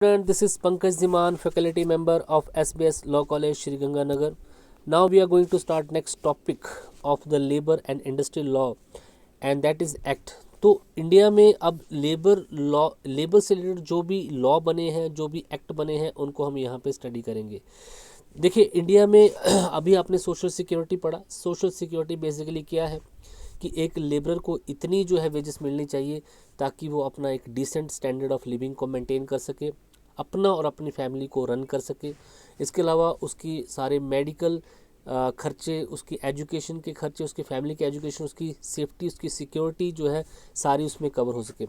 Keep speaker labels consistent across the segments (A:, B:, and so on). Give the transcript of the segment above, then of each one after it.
A: And this is Pankaj Ziman, faculty member of SBS Law College, Shri Ganganagar. Now we are going to start next topic of the labor and industry law, and that is act. तो India में अब labour से related जो भी law बने हैं, जो भी एक्ट बने हैं, उनको हम यहाँ पे स्टडी करेंगे. देखिए, इंडिया में अभी आपने सोशल सिक्योरिटी पढ़ा. सोशल सिक्योरिटी बेसिकली क्या है कि एक लेबरर को इतनी जो है वेजेस मिलनी चाहिए ताकि वो अपना एक डिसेंट स्टैंडर्ड ऑफ लिविंग को मेंटेन कर सके, अपना और अपनी फैमिली को रन कर सके. इसके अलावा उसकी सारे मेडिकल खर्चे, उसकी एजुकेशन के खर्चे, उसकी फैमिली के एजुकेशन, उसकी सेफ्टी, उसकी सिक्योरिटी जो है सारी उसमें कवर हो सके.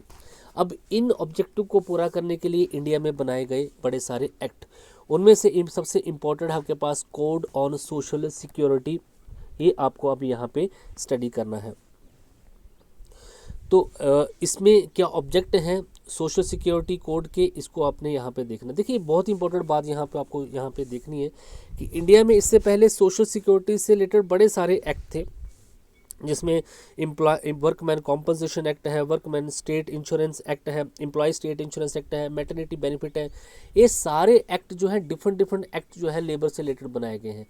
A: अब इन ऑब्जेक्टिव को पूरा करने के लिए इंडिया में बनाए गए बड़े सारे एक्ट. उनमें से सबसे इम्पोर्टेंट है आपके पास कोड ऑन सोशल सिक्योरिटी. ये आपको अब यहाँ पे स्टडी करना है. तो इसमें क्या ऑब्जेक्ट हैं सोशल सिक्योरिटी कोड के, इसको आपने यहाँ पे देखना. देखिए, बहुत इंपॉर्टेंट बात यहाँ पे आपको यहाँ पे देखनी है कि इंडिया में इससे पहले सोशल सिक्योरिटी से रिलेटेड बड़े सारे एक्ट थे, जिसमें वर्कमैन कॉम्पनसेशन एक्ट है, वर्कमैन स्टेट इंश्योरेंस एक्ट है, एम्प्लॉय स्टेट इंश्योरेंस एक्ट है, मैटरनिटी बेनिफिट है. ये सारे एक्ट जो है डिफरेंट एक्ट जो है लेबर से रिलेटेड बनाए गए हैं.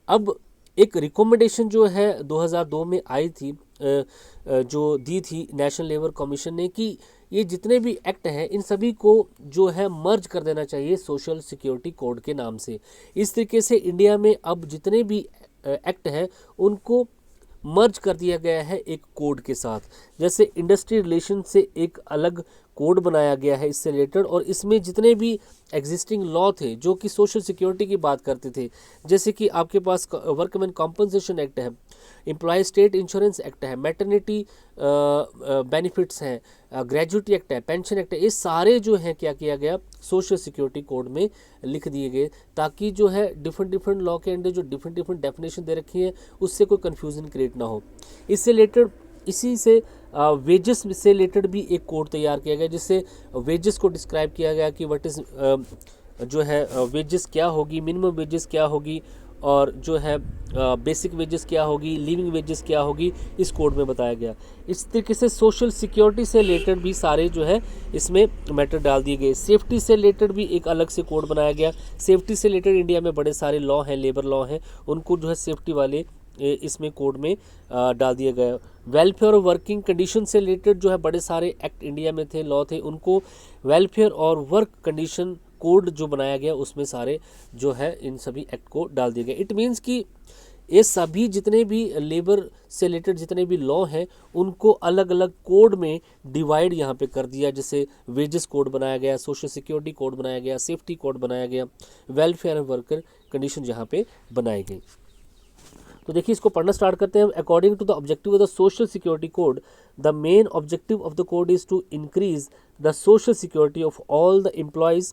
A: अब एक रिकमेंडेशन जो है 2002 में आई थी, जो दी थी नेशनल लेबर कमीशन ने, कि ये जितने भी एक्ट हैं इन सभी को जो है मर्ज कर देना चाहिए सोशल सिक्योरिटी कोड के नाम से. इस तरीके से इंडिया में अब जितने भी एक्ट हैं उनको मर्ज कर दिया गया है एक कोड के साथ. जैसे इंडस्ट्री रिलेशन से एक अलग कोड बनाया गया है इससे रिलेटेड, और इसमें जितने भी एग्जिस्टिंग लॉ थे जो कि सोशल सिक्योरिटी की बात करते थे, जैसे कि आपके पास वर्कमैन कॉम्पनसेशन एक्ट है, एम्प्लॉय स्टेट इंश्योरेंस एक्ट है, मैटरनिटी बेनिफिट्स हैं, ग्रेजुएटी एक्ट है, पेंशन एक्ट है, ये सारे जो हैं क्या किया गया सोशल सिक्योरिटी कोड में लिख दिए गए, ताकि जो है डिफरेंट लॉ के अंदर जो डिफरेंट डेफिनेशन दे रखी है उससे कोई कन्फ्यूजन क्रिएट ना हो. इससे रिलेटेड इसी से वेजेस से रिलेटेड भी एक कोड तैयार किया गया, जिससे वेजेस को डिस्क्राइब किया गया कि व्हाट इज़ जो है वेजेस क्या होगी, मिनिमम वेजेस क्या होगी, और जो है बेसिक वेजेस क्या होगी, लिविंग वेजेस क्या होगी, इस कोड में बताया गया. इस तरीके से सोशल सिक्योरिटी से रिलेटेड भी सारे जो है इसमें मैटर डाल दिए गए. सेफ्टी से रिलेटेड भी एक अलग से कोड बनाया गया. सेफ्टी से रिलेटेड इंडिया में बड़े सारे लॉ हैं, लेबर लॉ हैं, उनको जो है सेफ्टी वाले इसमें कोड में डाल दिया गया. वेलफेयर और वर्किंग कंडीशन से रिलेटेड जो है बड़े सारे एक्ट इंडिया में थे, लॉ थे, उनको वेलफेयर और वर्क कंडीशन कोड जो बनाया गया उसमें सारे जो है इन सभी एक्ट को डाल दिया गया. इट मीन्स कि ये सभी जितने भी लेबर से रिलेटेड जितने भी लॉ हैं उनको अलग अलग कोड में डिवाइड यहाँ पे कर दिया. जैसे वेजेस कोड बनाया गया, सोशल सिक्योरिटी कोड बनाया गया, सेफ्टी कोड बनाया गया, वेलफेयर और वर्कर कंडीशन यहाँ पे बनाई गई. तो देखिए, इसको पढ़ना स्टार्ट करते हैं. According to the objective of the social security code, the main objective of the code is to increase the social security of all the employees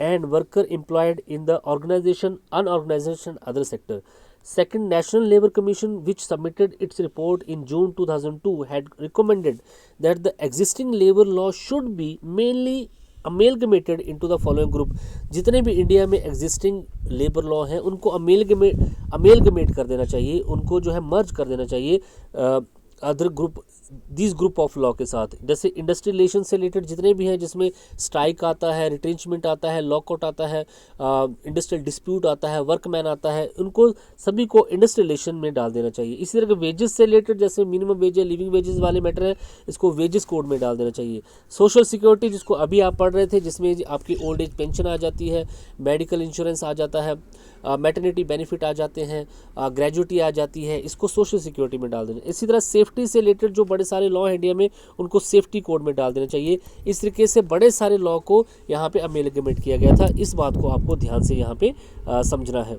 A: and worker employed in the organization, unorganized and other sector. Second, National Labour Commission, which submitted its report in June 2002, had recommended that the existing labor law should be mainly amalgamated into the following group. जितने भी India में existing labour law हैं उनको amalgamate कर देना चाहिए, उनको जो है मर्ज कर देना चाहिए other group, this group of law के साथ. जैसे इंडस्ट्री रिलेशन से रिलेटेड जितने भी हैं, जिसमें स्ट्राइक आता है, रिट्रेंचमेंट आता है, लॉकआउट आता है, इंडस्ट्रियल डिस्प्यूट आता है, वर्कमैन आता है, उनको सभी को इंडस्ट्री रिलेशन में डाल देना चाहिए. इसी तरह के वेजेस से रिलेटेड जैसे मिनिमम वेज है, लिविंग वेजेस वाले मैटर है, इसको वेजेस कोड में डाल देना चाहिए. सोशल सिक्योरिटी जिसको अभी आप पढ़ रहे थे, जिसमें आपकी ओल्ड एज पेंशन आ जाती है, मेडिकल इंश्योरेंस आ जाता है, मैटरनिटी बेनिफिट आ जाते हैं, ग्रेजुएटी आ जाती है, इसको सोशल सिक्योरिटी में डाल देना. इसी तरह सेफ्टी से रिलेटेड जो बड़े सारे लॉ हैं इंडिया में उनको सेफ्टी कोड में डाल देना चाहिए. इस तरीके से बड़े सारे लॉ को यहाँ पे अमेलगमेट किया गया था. इस बात को आपको ध्यान से यहाँ पे समझना है.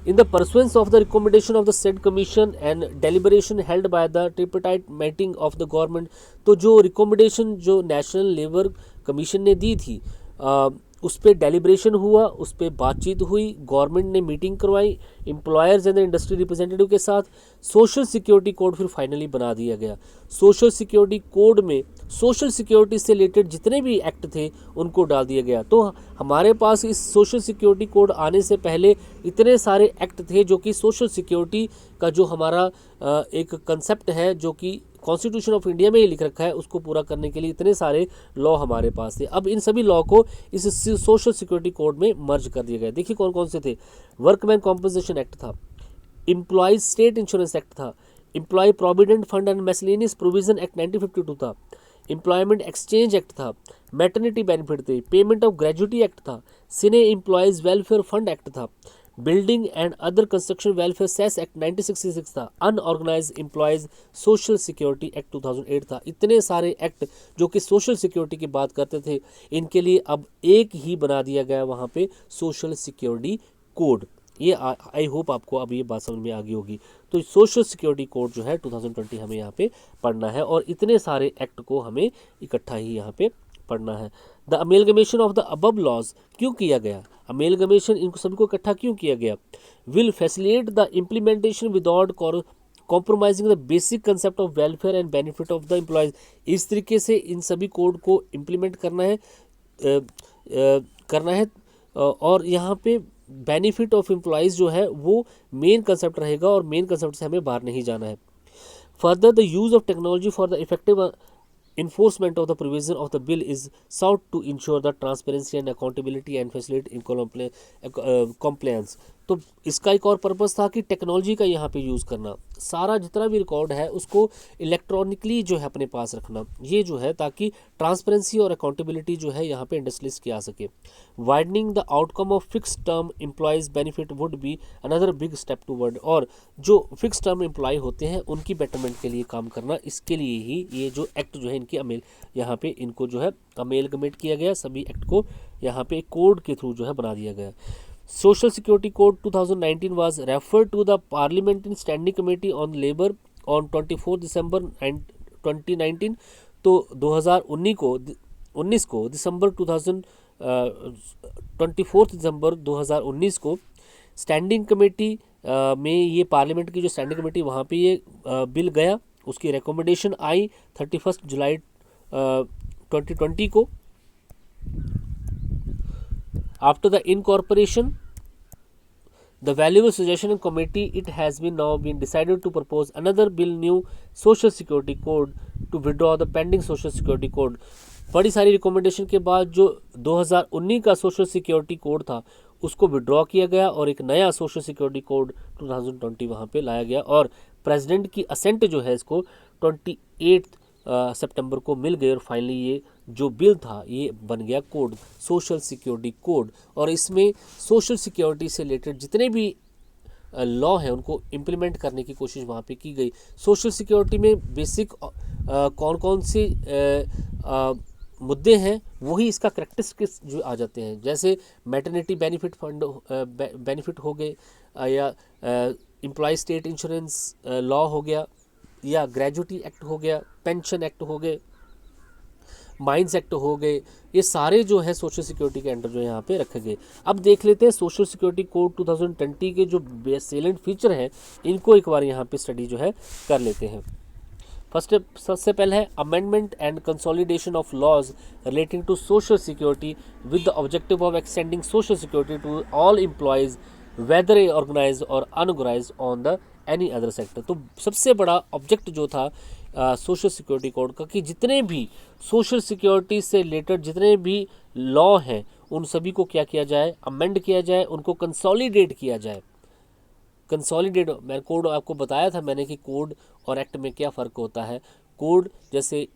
A: In the pursuance of the recommendation of the said commission and deliberation held by the tripartite meeting of the government, तो जो रिकमेंडेशन जो नेशनल लेबर कमीशन ने दी थी उस पर डेलिब्रेशन हुआ, उस पर बातचीत हुई, गवर्नमेंट ने मीटिंग करवाई एम्प्लॉयर्स एंड इंडस्ट्री रिप्रेजेंटेटिव के साथ. सोशल सिक्योरिटी कोड फिर फाइनली बना दिया गया. सोशल सिक्योरिटी कोड में सोशल सिक्योरिटी से रिलेटेड जितने भी एक्ट थे उनको डाल दिया गया. तो हमारे पास इस सोशल सिक्योरिटी कोड आने से पहले इतने सारे एक्ट थे जो कि सोशल सिक्योरिटी का जो हमारा एक कंसेप्ट है, जो कि कॉन्स्टिट्यूशन ऑफ इंडिया में ही लिख रखा है, उसको पूरा करने के लिए इतने सारे लॉ हमारे पास थे। अब इन सभी लॉ को इस सोशल सिक्योरिटी कोड में मर्ज कर दिया गया। देखिए कौन कौन से थे। वर्कमैन कॉम्पनसेशन एक्ट था, एम्प्लॉयज स्टेट इंश्योरेंस एक्ट था, employee provident fund and miscellaneous provision act 1952 था, एम्प्लॉयमेंट एक्सचेंज एक्ट था, मैटरनिटी बेनिफिट थे, पेमेंट ऑफ ग्रेजुटी एक्ट था, cine employees welfare fund act था, building and other construction welfare cess act 1966 था, unorganised employees social security act 2008 था। इतने सारे act जो कि सोशल सिक्योरिटी की बात करते थे, इनके लिए अब एक ही बना दिया गया वहाँ पे सोशल सिक्योरिटी कोड। ये आई होप आपको अब ये बात समझ में आ गई होगी। तो सोशल सिक्योरिटी कोड जो है 2020 हमें यहाँ पे पढ़ना है और इतने सारे एक्ट को हमें इकट्ठा ही यहाँ पे पढ़ना है। The amalgamation of the above laws क्यों किया गया, अमेलगमेशन इनको सभी को इकट्ठा क्यों किया गया, will facilitate the implementation without compromising the basic concept of welfare and benefit of the employees. इस तरीके से इन सभी कोड को इम्प्लीमेंट करना है और यहाँ पे बेनिफिट ऑफ एम्प्लॉयज़ जो है वो मेन कंसेप्ट रहेगा और मेन कंसेप्ट से हमें बाहर नहीं जाना है। Further the use of technology for the effective enforcement of the provision of the bill is sought to ensure the transparency and accountability and facilitate compliance। तो इसका एक और पर्पस था कि टेक्नोलॉजी का यहाँ पे यूज़ करना, सारा जितना भी रिकॉर्ड है उसको इलेक्ट्रॉनिकली जो है अपने पास रखना, ये जो है ताकि ट्रांसपेरेंसी और अकाउंटेबिलिटी जो है यहाँ पे इंडस्ट्रीज की आ सके। Widening the outcome of fix term employees benefit would be another big step toward. और जो फिक्स टर्म एम्प्लॉय होते हैं उनकी बेटरमेंट के लिए काम करना, इसके लिए ही ये जो एक्ट जो है इनकी यहाँ पे इनको जो है अमेलगमेट किया गया, सभी एक्ट को यहाँ पे कोड के थ्रू जो है बना दिया गया। Social Security Code 2019 was referred to the Parliament in Standing Committee on Labour on 24 December 2019। तो 2019 को दिसंबर 24 दिसंबर 2019 को स्टैंडिंग कमेटी में ये पार्लियामेंट की जो स्टैंडिंग कमेटी वहाँ पे ये बिल गया, उसकी रिकमेंडेशन आई 31 जुलाई 2020 को। After the incorporation, the valuable suggestion in committee, it has been now been decided to propose another bill, new social security code, to withdraw the pending social security code। बड़ी सारी recommendation के बाद जो 2019 का social security code था उसको withdraw किया गया और एक नया सोशल सिक्योरिटी कोड 2020 वहाँ पे लाया गया और प्रेसिडेंट की असेंट जो है इसको 28 सितंबर को मिल गई और फाइनली ये जो बिल था ये बन गया कोड, सोशल सिक्योरिटी कोड। और इसमें सोशल सिक्योरिटी से रिलेटेड जितने भी लॉ हैं उनको इम्प्लीमेंट करने की कोशिश वहाँ पे की गई। सोशल सिक्योरिटी में बेसिक कौन कौन से मुद्दे हैं वही इसका करैक्टरिस्टिक्स जो आ जाते हैं, जैसे मैटरनिटी बेनिफिट फंड बेनिफिट हो गए या एम्प्लॉय स्टेट इंश्योरेंस लॉ हो गया या ग्रेजुटी एक्ट हो गया, पेंशन एक्ट हो गए, माइंस एक्ट हो गए, ये सारे जो है सोशल सिक्योरिटी के अंडर जो यहाँ पे रखे गए। अब देख लेते हैं सोशल सिक्योरिटी कोड 2020 के जो सेलेंट फीचर हैं इनको एक बार यहाँ पे स्टडी जो है कर लेते हैं। फर्स्ट सबसे पहले है amendment and consolidation of laws relating to social security with the objective of extending social security to all employees whether organised और unorganised on the any other sector. तो सबसे बड़ा ऑब्जेक्ट जो था सोशल सिक्योरिटी कोड का कि जितने भी सोशल सिक्योरिटी से रिलेटेड जितने भी लॉ हैं उन सभी को क्या किया जाए, अमेंड किया जाए, उनको कंसोलिडेट किया जाए। कंसोलिडेट मैं कोड आपको बताया था मैंने कि कोड और एक्ट में क्या फ़र्क होता है। कोड जैसे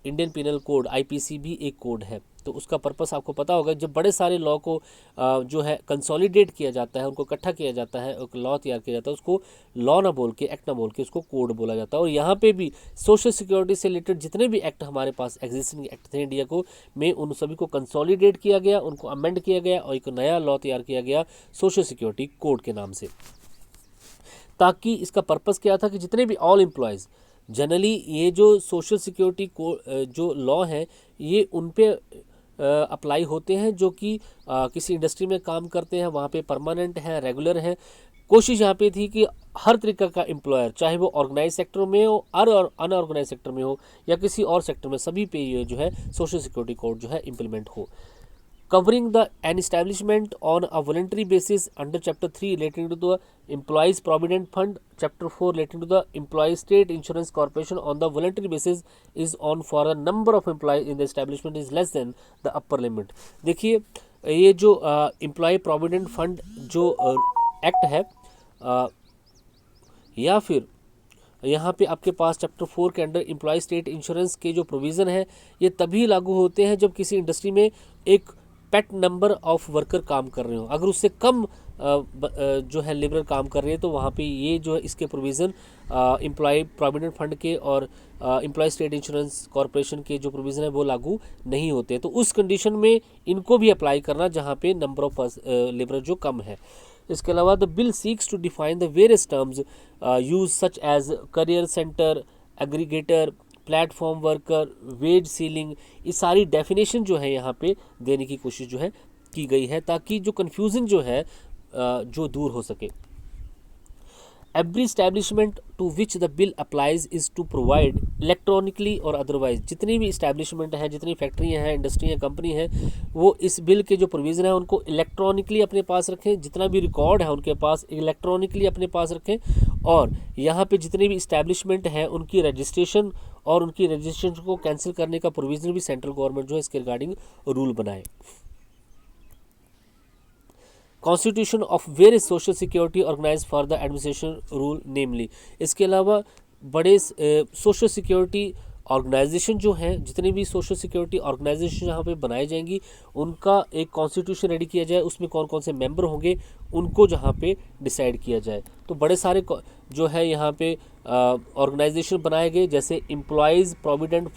A: इंडियन पिनल कोड आईपीसी भी एक कोड है, तो उसका पर्पस आपको पता होगा। जब बड़े सारे लॉ को जो है कंसोलिडेट किया जाता है, उनको इकट्ठा किया जाता है, एक लॉ तैयार किया जाता है, उसको लॉ ना बोल के एक्ट ना बोल के उसको कोड बोला जाता है। और यहाँ पे भी सोशल सिक्योरिटी से रिलेटेड जितने भी एक्ट हमारे पास एग्जिस्टिंग एक्ट थे इंडिया को में उन सभी को कंसोलिडेट किया गया, उनको अमेंड किया गया और एक नया लॉ तैयार किया गया सोशल सिक्योरिटी कोड के नाम से। ताकि इसका पर्पस क्या था कि जितने भी ऑल एम्प्लॉयज़ जनरली ये जो सोशल सिक्योरिटी को जो लॉ हैं ये उन पे अप्लाई होते हैं जो कि किसी इंडस्ट्री में काम करते हैं, वहाँ पे परमानेंट हैं, रेगुलर हैं। कोशिश यहाँ पे थी कि हर तरीक़े का एम्प्लॉयर चाहे वो ऑर्गेनाइज सेक्टर में हो और अनऑर्गेनाइज सेक्टर में हो या किसी और सेक्टर में, सभी पे ये जो है सोशल सिक्योरिटी कोड जो है इम्प्लीमेंट हो। covering the an establishment on a voluntary basis under chapter 3 relating to the employees provident fund, chapter 4 relating to the employees state insurance corporation on the voluntary basis is on for a number of employees in the establishment is less than the upper limit। देखिए ये जो employ provident fund जो act है या फिर यहाँ पे आपके पास चैप्टर 4 के अंडर एम्प्लॉय स्टेट इंश्योरेंस के जो प्रोविज़न है ये तभी लागू होते हैं जब किसी इंडस्ट्री में एक पेट नंबर ऑफ वर्कर काम कर रहे हो। अगर उससे कम जो है लेबर काम कर रहे हैं तो वहाँ पे ये जो है इसके प्रोविज़न एम्प्लॉय प्रोविडेंट फंड के और एम्प्लॉय स्टेट इंश्योरेंस कॉरपोरेशन के जो प्रोविज़न है वो लागू नहीं होते। तो उस कंडीशन में इनको भी अप्लाई करना जहाँ पे नंबर ऑफ लेबर जो कम है। इसके अलावा the bill seeks to define the various terms use such as career centre, aggregator, platform worker, wage ceiling, ये सारी डेफिनेशन जो है यहाँ पे देने की कोशिश जो है की गई है ताकि जो कन्फ्यूज़न जो है जो दूर हो सके। Every establishment to which the bill applies is to provide electronically और अदरवाइज, जितनी भी इस्टेब्लिशमेंट हैं, जितनी फैक्ट्रियाँ हैं, इंडस्ट्री हैं, कंपनी हैं, वो इस बिल के जो प्रोविज़न है उनको इलेक्ट्रॉनिकली अपने पास रखें, जितना भी रिकॉर्ड है उनके पास इलेक्ट्रॉनिकली अपने पास रखें। और यहाँ पे जितने भी इस्टेब्लिशमेंट हैं उनकी रजिस्ट्रेशन और उनकी रजिस्ट्रेशन को कैंसिल करने का प्रोविज़न भी सेंट्रल गवर्नमेंट जो है इसके रिगार्डिंग रूल बनाए। Constitution of various social security organise for the administration rule namely, इसके अलावा बड़े सोशल सिक्योरिटी ऑर्गेनाइजेशन जो हैं, जितने भी सोशल सिक्योरिटी ऑर्गेनाइजेशन यहाँ पे बनाई जाएंगी उनका एक कॉन्स्टिट्यूशन रेडी किया जाए, उसमें कौन कौन से मेंबर होंगे उनको जहाँ पे डिसाइड किया जाए। तो बड़े सारे जो है यहाँ पे ऑर्गेनाइजेशन बनाए गए, जैसे employees provident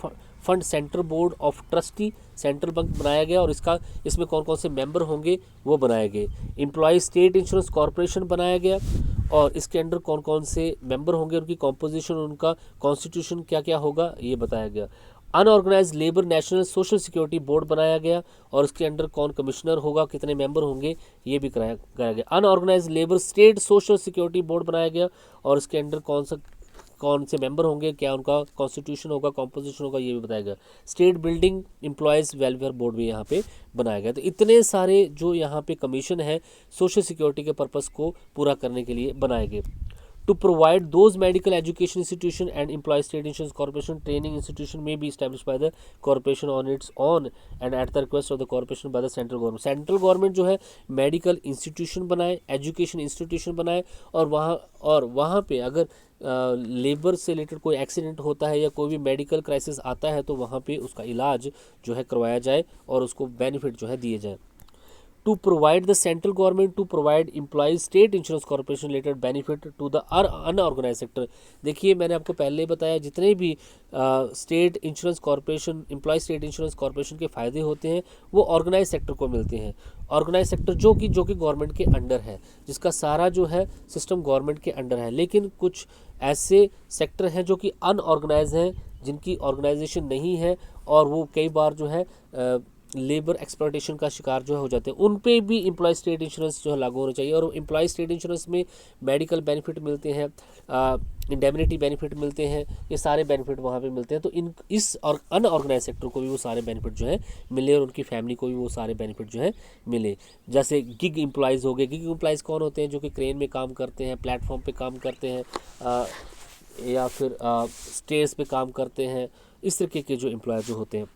A: fund central board of trustee central bank बनाया गया और इसमें कौन कौन से मेंबर होंगे वो बनाए गए। एम्प्लॉय स्टेट इंश्योरेंस कॉरपोरेशन बनाया गया और इसके अंडर कौन कौन से मेंबर होंगे, उनकी कॉम्पोजिशन, उनका कॉन्स्टिट्यूशन क्या क्या होगा ये बताया गया। Unorganised labour national social security board बनाया गया और इसके अंडर कौन कमिश्नर होगा, कितने मेंबर होंगे ये भी कराया गया। Unorganised labour state social security board बनाया गया और इसके अंडर कौन से मेंबर होंगे, क्या उनका कॉन्स्टिट्यूशन होगा, कॉम्पोजिशन होगा, ये भी बताया गया। State building employees welfare board भी यहाँ पे बनाया गया। तो इतने सारे जो यहाँ पे कमीशन है सोशल सिक्योरिटी के पर्पस को पूरा करने के लिए बनाए गए। To provide those medical education institution and employ state insurance corporation training institution may be establish by the corporation on its own and at the request of the corporation by the central government. Central government जो है medical institution बनाए, education institution बनाए और वहाँ पे अगर labour से related कोई एक्सीडेंट होता है या कोई भी मेडिकल क्राइसिस आता है तो वहाँ पे उसका इलाज जो है करवाया जाए और उसको बेनिफिट जो है दिए जाए। To provide the central government to provide employees state insurance corporation related benefit to the unorganised sector. देखिए मैंने आपको पहले बताया जितने भी state insurance corporation, employee state insurance corporation के फ़ायदे होते हैं वो ऑर्गेनाइज सेक्टर को मिलते हैं। ऑर्गेनाइज सेक्टर जो कि गवर्नमेंट के अंडर है, जिसका सारा जो है सिस्टम गवर्नमेंट के अंडर है, लेकिन कुछ ऐसे सेक्टर हैं जो कि अनऑर्गेनाइज हैं, जिनकी ऑर्गेनाइजेशन नहीं है और वो कई बार जो है लेबर एक्सप्लॉयटेशन का शिकार जो है हो जाते हैं, उन पे भी एम्प्लॉय स्टेट इंश्योरेंस जो है लागू होना चाहिए। और एम्प्लॉय स्टेट इंश्योरेंस में मेडिकल बेनिफिट मिलते हैं, इंडेमनिटी बेनिफिट मिलते हैं, ये सारे बेनिफिट वहाँ पे मिलते हैं। तो इस और अनऑर्गेनाइज सेक्टर को भी वो सारे बेनिफिट जो है मिले और उनकी फैमिली को भी वो सारे बेनिफिट जो है मिले। जैसे गिग एम्प्लॉयज़ हो गए। गिग एम्प्लॉयज़ कौन होते हैं? जो कि क्रेन में काम करते हैं, प्लेटफॉर्म पे काम करते हैं या फिर स्टेज पे काम करते हैं, इस तरीके के जो एम्प्लॉय जो होते हैं।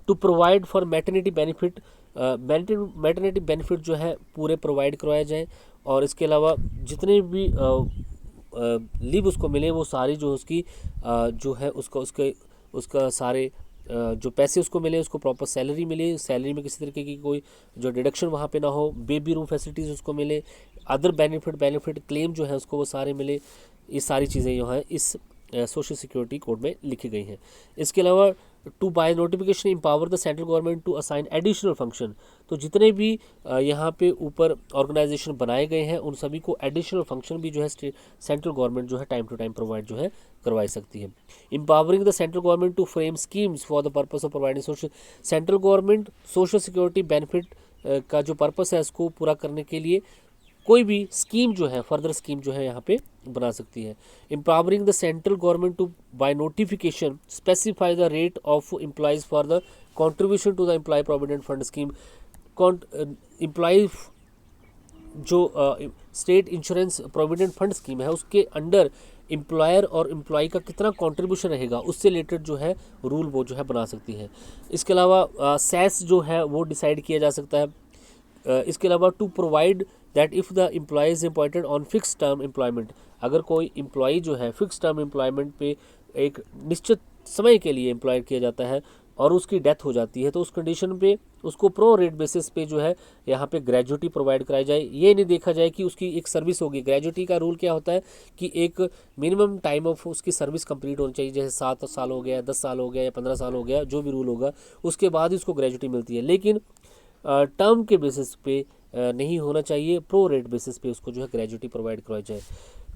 A: To provide for maternity benefit, maternity benefit जो है पूरे प्रोवाइड करवाए जाएँ और इसके अलावा जितने भी लीव उसको मिले वो सारी जो उसकी जो है उसका सारे जो पैसे उसको मिले, उसको प्रॉपर सैलरी मिले, सैलरी में किसी तरीके की कोई जो डिडक्शन वहाँ पे ना हो, बेबी रूम फैसिलिटीज़ उसको मिले, अदर बेनिफिट क्लेम जो है उसको वो सारे मिले। ये सारी चीज़ें जो हैं इस सोशल सिक्योरिटी कोड में लिखी गई हैं। इसके अलावा to by notification empower the central government to assign additional function, तो जितने भी यहाँ पे ऊपर ऑर्गेनाइजेशन बनाए गए हैं उन सभी को एडिशनल फंक्शन भी जो है सेंट्रल गवर्नमेंट जो है टाइम टू टाइम प्रोवाइड जो है करवाई सकती है। Empowering the central government to frame schemes for the purpose of providing social, central government social security benefit का जो पर्पस है इसको पूरा करने के लिए कोई भी स्कीम जो है, फर्दर स्कीम जो है यहाँ पे बना सकती है। Empowering the central government to by notification specify the rate of employees for the contribution to the employ provident fund scheme. Employ जो state insurance provident fund scheme है उसके अंडर एम्प्लॉयर और एम्प्लॉय का कितना कंट्रीब्यूशन रहेगा उससे related जो है रूल वो जो है बना सकती है। इसके अलावा सेस जो है वो डिसाइड किया जा सकता है। इसके अलावा to provide that if the employee is appointed on fix term employment, अगर कोई एम्प्लॉय जो है फिक्स टर्म एम्प्लॉयमेंट पे एक निश्चित समय के लिए एम्प्लॉय किया जाता है और उसकी डेथ हो जाती है तो उस कंडीशन पे उसको प्रो रेट बेसिस पे जो है यहाँ पे ग्रेजुटी प्रोवाइड कराई जाए। ये नहीं देखा जाए कि उसकी एक सर्विस होगी। ग्रेजुटी का रूल क्या होता है कि एक मिनिमम टाइम ऑफ उसकी सर्विस कंप्लीट होनी चाहिए, जैसे 7 साल हो गया, 10 साल हो गया या 15 साल हो गया, जो भी रूल होगा उसके बाद ही उसको ग्रेजुटी मिलती है। लेकिन टर्म के बेसिस पे नहीं होना चाहिए, प्रो रेट बेसिस पे उसको जो है ग्रेजुटी प्रोवाइड करवाई जाए।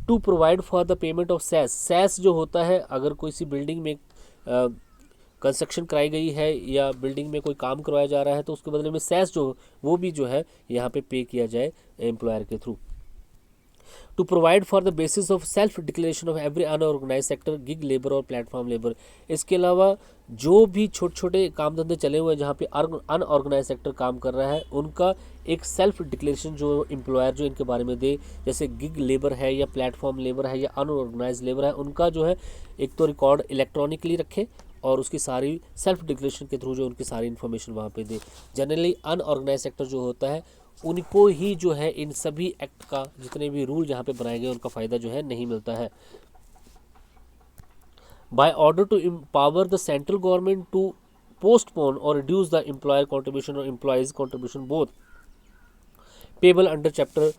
A: To provide for the payment of cess, cess जो होता है अगर कोई सी बिल्डिंग में कंस्ट्रक्शन कराई गई है या बिल्डिंग में कोई काम करवाया जा रहा है तो उसके बदले में सेस जो वो भी जो है यहाँ पे किया जाए एम्प्लॉयर के through. To provide for the basis of self declaration of every unorganised sector, gig labour और प्लेटफॉर्म लेबर। इसके अलावा जो भी छोटे छोटे काम धंधे चले हुए हैं जहाँ पे अनऑर्गेनाइज सेक्टर काम कर रहा है उनका एक सेल्फ डिक्लेरेशन जो एम्प्लॉयर जो इनके बारे में दे, जैसे गिग लेबर है या प्लेटफॉर्म लेबर है या अनऑर्गेनाइज लेबर है, उनका जो है एक तो रिकॉर्ड इलेक्ट्रॉनिकली रखे और उसकी सारी सेल्फ डिक्लेरेशन के थ्रू जो उनकी सारी इन्फॉर्मेशन वहाँ पे दे। जनरली अनऑर्गेनाइज सेक्टर जो होता है उनको ही जो है इन सभी एक्ट का जितने भी रूल जहाँ पे बनाए गए उनका फ़ायदा जो है नहीं मिलता है। By order to empower the central government to postpone और रिड्यूस द एम्प्लॉयर कॉन्ट्रीब्यूशन और employees contribution both payable under chapter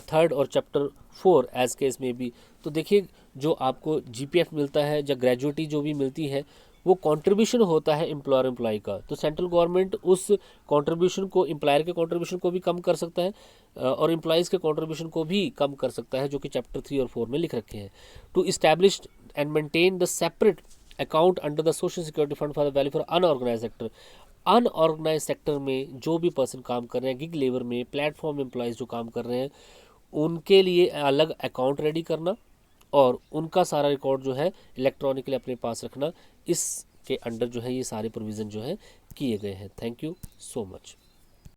A: 3 और चैप्टर 4 एज केस में भी। तो देखिए जो आपको जीपीएफ मिलता है या ग्रेजुएटी जो भी मिलती है वो कंट्रीब्यूशन होता है एम्प्लॉयर एम्प्लॉय का, तो सेंट्रल गवर्नमेंट उस कंट्रीब्यूशन को एम्प्लॉयर के कंट्रीब्यूशन को भी कम कर सकता है और एम्प्लॉयज़ के कंट्रीब्यूशन को भी कम कर सकता है, जो कि चैप्टर 3 और 4 में लिख रखे हैं। To establish and maintain the separate account under the social security fund for the welfare unorganised sector. Unorganised sector में जो भी पर्सन काम कर रहे हैं, गिग लेबर में, प्लेटफॉर्म एम्प्लॉयज़ जो काम कर रहे हैं, उनके लिए अलग अकाउंट रेडी करना और उनका सारा रिकॉर्ड जो है इलेक्ट्रॉनिकली अपने पास रखना, इसके अंडर जो है ये सारे प्रोविज़न जो है किए गए हैं। Thank you so much.